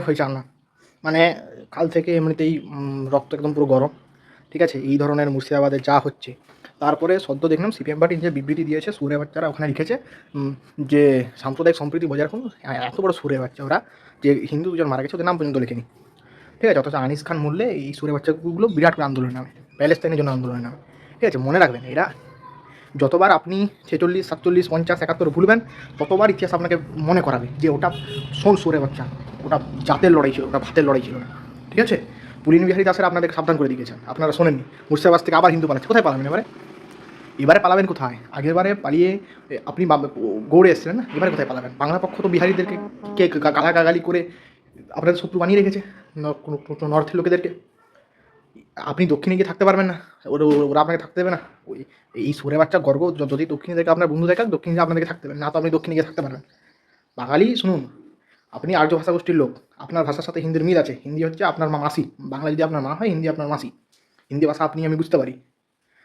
হয়ে চান না, মানে কাল থেকে এমনিতেই রক্ত একদম পুরো গরম, ঠিক আছে। এই ধরনের মুর্শিদাবাদে যা হচ্ছে, তারপরে সদ্য দেখলাম সিপিএম পার্টি যে বিবৃতি দিয়েছে, সুরে বাচ্চারা ওখানে লিখেছে যে সাম্প্রদায়িক সম্প্রীতি বজায় রাখুন। এত বড় সুরে বাচ্চা ওরা, যে হিন্দু দুজন মারা গেছে ওদের নাম পর্যন্ত লেখেনি, ঠিক আছে। অথচ আনিস খান মূল্যে এই সুরে বাচ্চাগুলো বিরাট করে আন্দোলন নামে, প্যালেস্তাইনের জন্য আন্দোলন নামে, ঠিক আছে। মনে রাখবেন, এরা যতবার আপনি 46, 47, 50, 71 ভুলবেন, ততবার ইতিহাস আপনাকে মনে করাবে যে ওটা শোন সুরে বাচ্চা, ওটা জাতের লড়াই ছিল, ওটা ভাতের লড়াই ছিল না, ঠিক আছে। পুলিন বিহারী দাসের আপনাদেরকে সাবধান করে দিয়েছেন, আপনারা শোনেননি। মুর্শিদাবাদ থেকে আবার হিন্দু পালাচ্ছে, কোথায় পালাবেন এবারে? এবারে পালাবেন কোথায়? আগেরবারে পালিয়ে আপনি গৌড়ে এসেছিলেন না, এবারে কোথায় পালাবেন? বাংলা পক্ষ তো বিহারিদেরকে কে গালাগালি করে আপনাদের শত্রু বানিয়ে রেখেছে, নর্থের লোকেদেরকে। আপনি দক্ষিণে গিয়ে থাকতে পারবেন না, ওরা আপনাকে থাকতে দেবে না। ওই এই সুরে বাচ্চা গর্ব, যদি দক্ষিণে থেকে আপনার বন্ধু দেখা, দক্ষিণে গিয়ে আপনাদেরকে থাকতে দেবেন না, তো আপনি দক্ষিণে গিয়ে থাকতে পারবেন। বাঙালি শুনুন, আপনি আর্য ভাষা গোষ্ঠীর লোক, আপনার ভাষার সাথে হিন্দির মিল আছে। হিন্দি হচ্ছে আপনার মাসি, বাংলা যদি আপনার মা হয়, হিন্দি আপনার মাসি। হিন্দি ভাষা আমি বুঝতে পারি,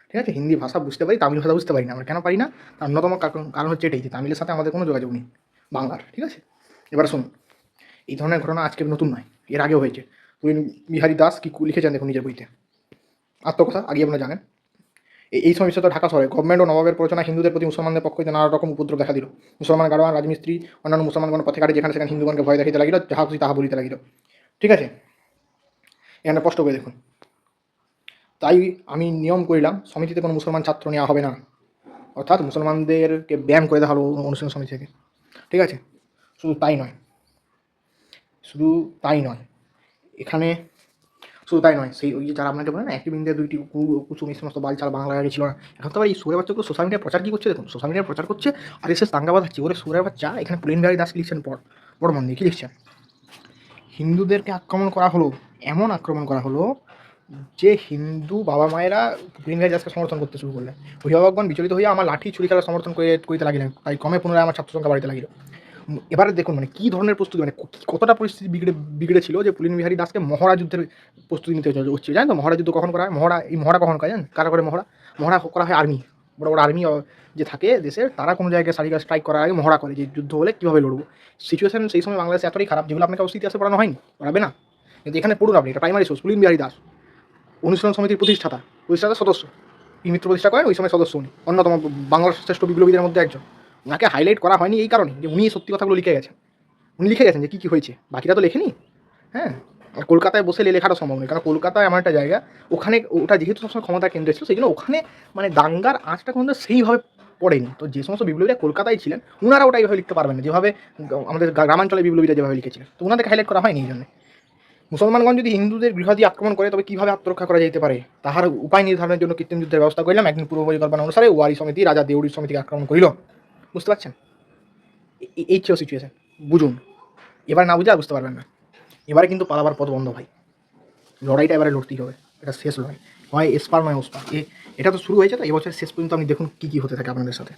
ঠিক আছে। হিন্দি ভাষা বুঝতে পারি, তামিল ভাষা বুঝতে পারি না। আমরা কেন পারি না? তার অন্যতম কারণ হচ্ছে এটাই যে তামিলের সাথে আমাদের কোনো যোগাযোগ নেই, বাংলার, ঠিক আছে। এবার শুনুন, এই ধরনের ঘটনা আজকে নতুন নয়, এর আগেও হয়েছে। পুলিন বিহারী দাস কি লিখেছেন দেখুন নিজের বইতে, আত্মকথা, আগে আপনারা জানেন। এই সময় তো ঢাকা শহরে গভর্নমেন্ট ও নবাবের প্ররোচনা হিন্দুদের প্রতি মুসলমানদের পক্ষ হইতে নানা রকম উপদ্রব দেখা দিল। মুসলমান গাড়োয়ান, রাজমিস্ত্রি, অন্যান্য মুসলমানগণ পথে ঘাটে যেখানে সেখানে হিন্দুগণকে ভয় দেখাইতে লাগিল, যাহা খুশি তাহা বলিতে লাগিল, ঠিক আছে। এখানে স্পষ্ট করে দেখুন, তাই আমি নিয়ম করিলাম সমিতিতে কোনো মুসলমান ছাত্র নেওয়া হবে না, অর্থাৎ মুসলমানদেরকে ব্যান করে দেওয়া হলো অনুশীলন সমিতি থেকে, ঠিক আছে। শুধু তাই নয়, শুধু তাই নয়, এখানে শুধু তাই নয়, সেই ওই যে যারা আপনাকে বলে না একই বিন্দুতে দুইটি কুসুম, এই সমস্ত বালচাল বাংলা আগে ছিল না। এখন তো আবার এই সুরে বাচ্চাগুলো সোশ্যাল মিডিয়ায় প্রচার কী করছে দেখুন, সোশ্যাল মিডিয়ায় প্রচার করছে আর এসে দাঙ্গা বাঁধাচ্ছে। ওরে সুরে বাচ্চা, এখানে পুলিন বিহারী দাস লিখছেন বড় মন দিয়ে কী লিখছেন, হিন্দুদেরকে আক্রমণ করা হলো, এমন আক্রমণ করা হলো যে হিন্দু বাবা মায়েরা পুলিন বিহারী দাসকে সমর্থন করতে শুরু করলেন। অভিভাবকগণ বিচলিত হইয়া আমার লাঠি ছুরি খেলা সমর্থন করিতে লাগিলেন, তাই ক্রমে পুনরায় আমার ছাত্র সংখ্যা বাড়িতে লাগিল। এবারে দেখুন মানে কী ধরনের প্রস্তুতি, মানে কতটা পরিস্থিতি বিগড়েছিল যে পুলিন বিহারী দাসকে মহড়া যুদ্ধের প্রস্তুতি নিতে হচ্ছে। জানেন তো মহড়া যুদ্ধ কখন করা হয়? মহড়া কখন করা জানেন? কারা করে মহড়া করা হয় আর্মি, বড় বড় আর্মি যে থাকে দেশের, তারা কোনো জায়গায় স্ট্রাইক করার আগে মহড়া করে যে যুদ্ধ হলে কীভাবে লড়বো। সিচুয়েশন সেই সময় বাংলাদেশে এতটাই খারাপ, যেগুলো আপনাকে অবশ্যই ইতিহাসে পড়ানো হয়নি, পড়াবে না, কিন্তু এখানে পড়ুন আপনি। এটা প্রাইমারি সোর্স, পুলিন বিহারী দাস অনুশীলন সমিতির প্রতিষ্ঠাতা সদস্য, এই মিত্র প্রতিষ্ঠা করেন ওই সময় সদস্য, উনি অন্যতম বাংলার শ্রেষ্ঠ বিপ্লবীদের মধ্যে একজন। ওনাকে হাইলাইট করা হয়নি এই কারণে যে উনি সত্যি কথাগুলো লিখে গেছেন, উনি লিখে গেছেন যে কী কী হয়েছে, বাকিরা তো লেখেনি। হ্যাঁ, কলকাতায় বসে লেখাটা সম্ভব নয়, কারণ কলকাতায় এমন একটা জায়গা, ওখানে ওটা যেহেতু সবসময় ক্ষমতার কেন্দ্রে ছিল, সেই জন্য ওখানে মানে দাঙ্গার আঁচটা কিন্তু সেইভাবে পড়েনি। তো যে সমস্ত বিপ্লবীরা কলকাতায় ছিলেন, ওনারা ওটা এইভাবে লিখতে পারবেন না যেভাবে আমাদের গ্রামাঞ্চলের বিপ্লবীরা যেভাবে লিখেছিলেন, তো ওনাদেরকে হাইলাইট করা হয়নি এই জন্য। মুসলমানগণ যদি হিন্দুদের গৃহাদি আক্রমণ করে, তবে কীভাবে আত্মরক্ষা করা যেতে পারে তাহার উপায় নির্ধারণের জন্য কৃত্রিম যুদ্ধের ব্যবস্থা করিলাম। একদিন পূর্ব পরিকল্পনা অনুসারে ওয়ারি সমিতি রাজা দেউড়ির সমিতিকে আক্রমণ করিল। বুঝতে পারছেন? এই ছিল সিচুয়েশন, বুঝুন। এবার না বুঝে আর বুঝতে পারবেন না। এবারে কিন্তু পালাবার পথ বন্ধ ভাই, লড়াইটা এবারে লড়তেই হবে, এটা শেষ লড়াই, হয় এসপার নয় ওসপার। এটা তো শুরু হয়েছে, তো এবছর শেষ পর্যন্ত আপনি দেখুন কী কী হতে থাকে আপনাদের সাথে,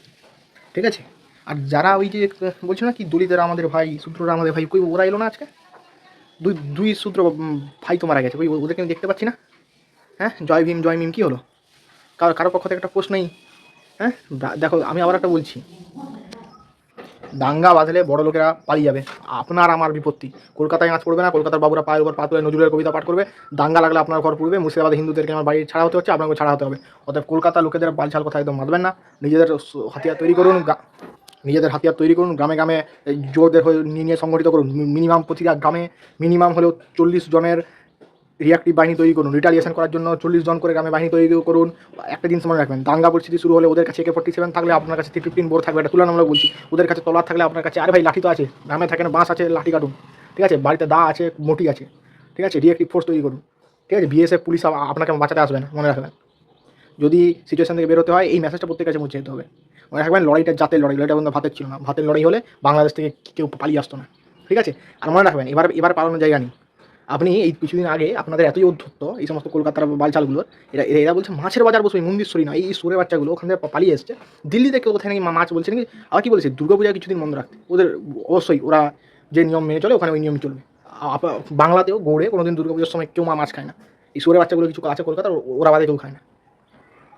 ঠিক আছে। আর যারা ওই যে বলছো না কি দলিতরা আমাদের ভাই, শূদ্ররা আমাদের ভাই, কই ওরা এলো না আজকে? দুই শূদ্র ভাই তো মারা গেছে, ওই ওদেরকে আমি দেখতে পাচ্ছি না। হ্যাঁ, জয় ভীম কী হলো? কারো পক্ষ থেকে একটা পোস্ট নেই। হ্যাঁ, দেখো আমি আবার একটা বলছি, দাঙ্গা বাঁধলে বড় লোকেরা পালিয়ে যাবে, আপনার আমার বিপত্তি। কলকাতায় আঁচ পড়বে না, কলকাতার বাবুরা পায়ের উপর পা তুলে নজরুলের কবিতা পাঠ করবে। দাঙ্গা লাগলে আপনার ঘর পড়বে। মুর্শিদাবাদে হিন্দুদেরকে আমার বাড়ি ছাড়া হতে হচ্ছে, আপনাকে ছাড়া হতে হবে। অতএব কলকাতার লোকেদের বালছাল কথা একদম মানবেন না। নিজেদের হাতিয়ার তৈরি করুন, গ্রামে গ্রামে জোরদের হয়ে নিয়ে সংগঠিত করুন। মিনিমাম প্রতিটা গ্রামে মিনিমাম হলেও 40 জনের রিয়াক্টিভ বাহিনী তৈরি করুন। রিটালিয়েশন করার জন্য 40 জন করে গ্রামে বাহিনী তৈরি করুন। একটা জিনিস মনে রাখবেন, দাঙ্গা পরিস্থিতি শুরু হলে ওদের কাছে AK-47 থাকলে আপনার কাছে 315 বোর থাকবে, এটা তুলনামূলক বলছি। ওদের কাছে তলোয়ার থাকলে আপনার কাছে, আরে ভাই লাঠি তো আছে, গ্রামে থাকেন বাঁশ আছে, লাঠি কাটুন, ঠিক আছে। বাড়িতে দা আছে, মটি আছে, ঠিক আছে। রিয়াক্টিভ ফোর্স তৈরি করুন, ঠিক আছে। BSF পুলিশ আপনাকে বাঁচাতে আসবে না, মনে রাখবেন। যদি সিচুয়েশন থেকে বেরোতে হয়, এই মেসেজটা প্রত্যেকের কাছে পৌঁছে যেতে হবে। মনে রাখবেন, লড়াইটা জাতের লড়াই, লড়াইটা কিন্তু ভাতের ছিল না। ভাতের লড়াই হলে বাংলাদেশ থেকে কেউ পালিয়ে আসতো না, ঠিক আছে। আর মনে রাখবেন, এবার পালানোর জায়গা নেই। আপনি এই কিছুদিন আগে আপনাদের এতই অধ্যত্ত এই সমস্ত কলকাতার বালচালগুলো, এরা বলছে মাছের বাজার বসবে, মন্দিরশ্বরী না, এই সুরে বাচ্চাগুলো ওখান থেকে পালিয়ে এসছে। দিল্লিতে কেউ কোথায় নাকি মাছ বলছে নাকি, আবার কী বলেছে দুর্গাপূজা কিছুদিন বন্ধ রাখতে। ওদের অবশ্যই ওরা যে নিয়ম মেনে চলে ওখানে ওই নিয়মই চলবে। বাংলাতেও গৌড়ে কোনোদিন দুর্গাপূজার সময় কেউ মাছ খায় না। এই সুরে বাচ্চাগুলো কিছু আছে কলকাতার, ওরা বাদে কেউ খায় না।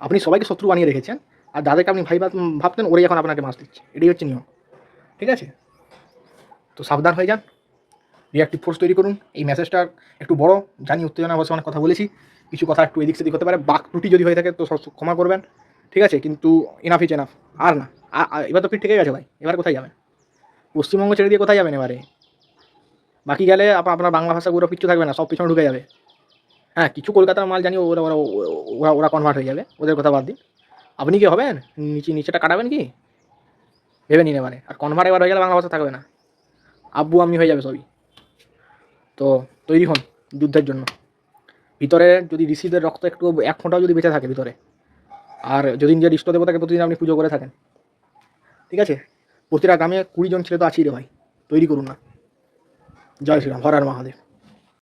আপনি সবাইকে শত্রু বানিয়ে রেখেছেন, আর যাদেরকে আপনি ভাই ভাবতেন ওরাই এখন আপনাকে মাছ দিচ্ছে, এটাই হচ্ছে নিয়ম, ঠিক আছে। তো সাবধান হয়ে যান, রিঅ্যাক্টিভ ফোর্স তৈরি করুন। এই মেসেজটা একটু বড়, জানি উত্তেজনা অবশ্য অনেক কথা বলেছি, কিছু কথা একটু এদিক সেদিক হতে পারে, বাক ত্রুটি যদি হয়ে থাকে তো ক্ষমা করবেন, ঠিক আছে? কিন্তু এনাফ ইজ এনাফ, আর না। এবার তো পিঠ থেকে গেছে ভাই, এবার কোথায় যাবেন? পশ্চিমবঙ্গ ছেড়ে দিয়ে কোথায় যাবেন এবারে? বাকি গেলে আপনার বাংলা ভাষা পুরো কিচ্ছু থাকবে না, সব পিছনে ঢুকে যাবে। হ্যাঁ, কিছু কলকাতার মাল জানি ওরা ওরা ওরা ওরা কনভার্ট হয়ে যাবে, ওদের কথা বাদ দিন। আপনি কি হবেন? নিচেটা কাটাবেন কি? ভেবে নিন এবারে। আর কনভার্ট এবার হয়ে গেলে বাংলা ভাষা থাকবে না, আব্বু আম্মি হয়ে যাবে সবই। তো তৈরি হন যুদ্ধের জন্য। ভিতরে যদি ঋষিদের রক্ত একটু এক ফোঁটাও যদি বেঁচে থাকে ভিতরে, আর যদি নিজের ইষ্ট দেবতাকে প্রতিদিন আপনি পুজো করে থাকেন, ঠিক আছে? প্রতিটা গ্রামে 20 জন ছেলে তো আছেই রে ভাই, তৈরি করুন না। জয় শ্রীরাম, হর হর মহাদেব।